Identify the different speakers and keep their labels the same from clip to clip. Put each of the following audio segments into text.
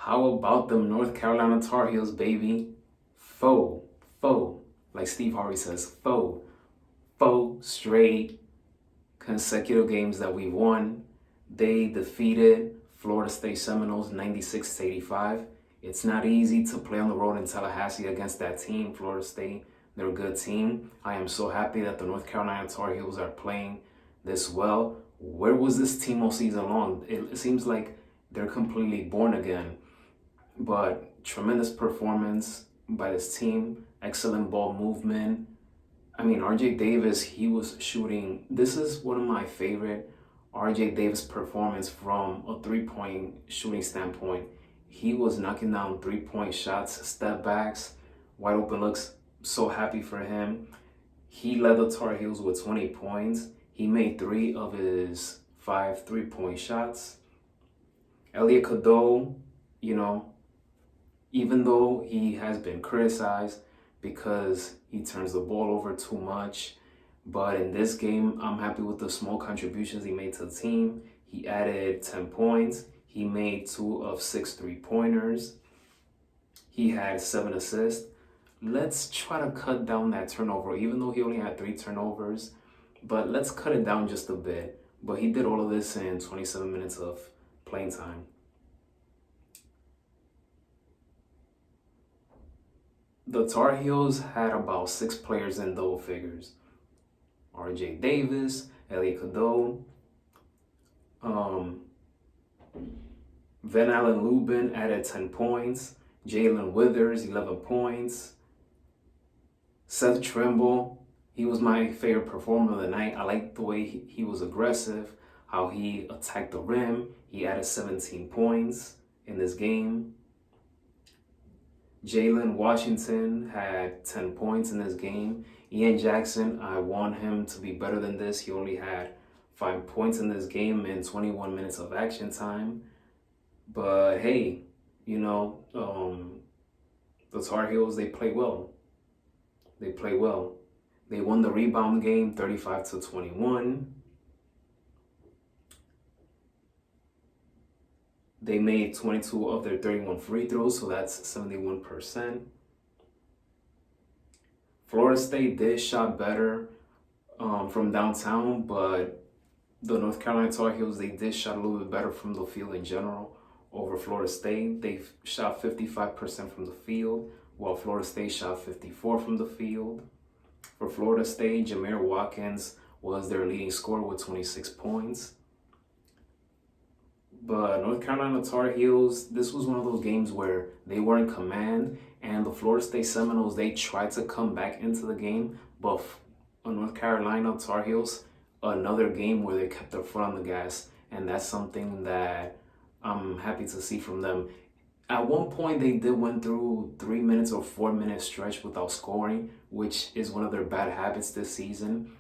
Speaker 1: How about them North Carolina Tar Heels, baby? Four, four, like Steve Harvey says, four straight consecutive games that we won. They defeated Florida State Seminoles 96-85. It's not easy to play on the road in Tallahassee against that team, Florida State. They're a good team. I am so happy that the North Carolina Tar Heels are playing this well. Where was this team all season long? It seems like they're completely born again. But tremendous performance by this team. Excellent ball movement. I mean, RJ Davis, he was shooting. This is one of my favorite RJ Davis performance from a three-point shooting standpoint. He was knocking down three-point shots, step backs, wide open looks. So happy for him. He led the Tar Heels with 20 points. He made 3 of his 5 three-point shots. Elliot Cadeau, you know, even though he has been criticized because he turns the ball over too much, but in this game, I'm happy with the small contributions he made to the team. He added 10 points. He made 2 of 6 three-pointers. He had 7 assists. Let's try to cut down that turnover, even though he only had 3 turnovers. But let's cut it down just a bit. But he did all of this in 27 minutes of playing time. The Tar Heels had about 6 players in double figures. RJ Davis, Elliot Cadeau, Van Allen Lubin added 10 points. Jalen Withers, 11 points. Seth Trimble, he was my favorite performer of the night. I liked the way he was aggressive, how he attacked the rim. He added 17 points in this game. Jalen Washington had 10 points in this game. Ian Jackson, I want him to be better than this. He only had 5 points in this game in 21 minutes of action time. But hey, you know, the Tar Heels, they play well. They play well. They won the rebound game 35-21. They made 22 of their 31 free throws, so that's 71%. Florida State did shot better from downtown, but the North Carolina Tar Heels, they did shot a little bit better from the field in general over Florida State. They shot 55% from the field, while Florida State shot 54% from the field. For Florida State, Jameer Watkins was their leading scorer with 26 points. But North Carolina Tar Heels, this was one of those games where they were in command, and the Florida State Seminoles, they tried to come back into the game, but North Carolina Tar Heels, another game where they kept their foot on the gas, and that's something that I'm happy to see from them. At one point, they did went through 3 minutes or 4 minute stretch without scoring, which is one of their bad habits this season.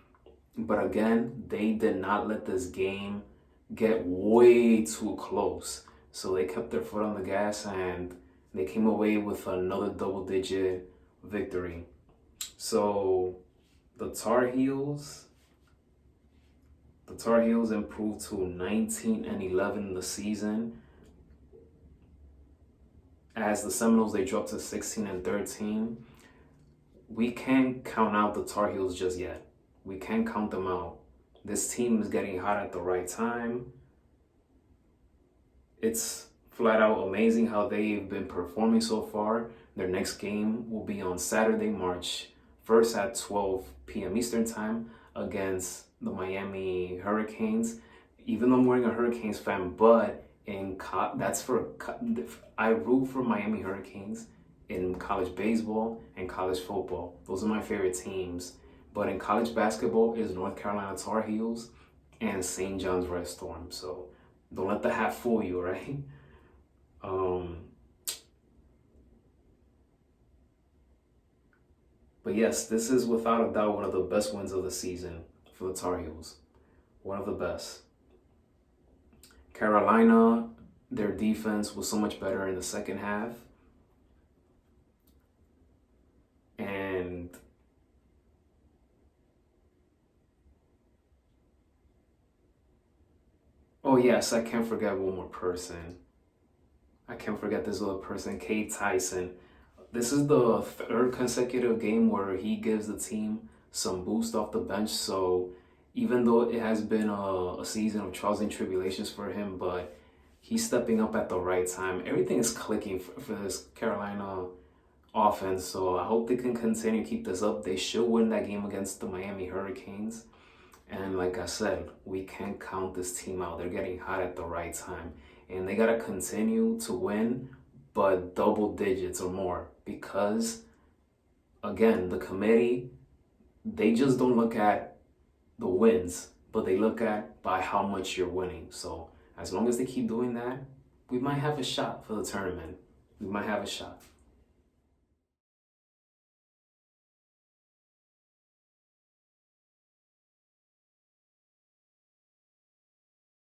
Speaker 1: But again, they did not let this game get way too close. So they kept their foot on the gas and they came away with another double-digit victory. So the Tar Heels improved to 19-11 in the season. As the Seminoles, they dropped to 16-13. We can't count out the Tar Heels just yet. We can't count them out. This team is getting hot at the right time. It's flat out amazing how they've been performing so far. Their next game will be on Saturday, March 1st at 12 p.m. Eastern Time against the Miami Hurricanes. Even though I'm wearing a Hurricanes fan, but I root for Miami Hurricanes in college baseball and college football. Those are my favorite teams. But in college basketball is North Carolina Tar Heels and St. John's Red Storm. So don't let the hat fool you, right? But yes, this is without a doubt one of the best wins of the season for the Tar Heels. One of the best. Carolina, their defense was so much better in the second half. And oh yes, I can't forget one more person. I can't forget this other person, Kate Tyson. This is the third consecutive game where he gives the team some boost off the bench. So even though it has been a season of trials and tribulations for him, but he's stepping up at the right time. Everything is clicking for this Carolina offense. So I hope they can continue to keep this up. They should win that game against the Miami Hurricanes. And like I said, we can't count this team out. They're getting hot at the right time. And they got to continue to win, but double digits or more. Because, again, the committee, they just don't look at the wins, but they look at by how much you're winning. So as long as they keep doing that, we might have a shot for the tournament. We might have a shot.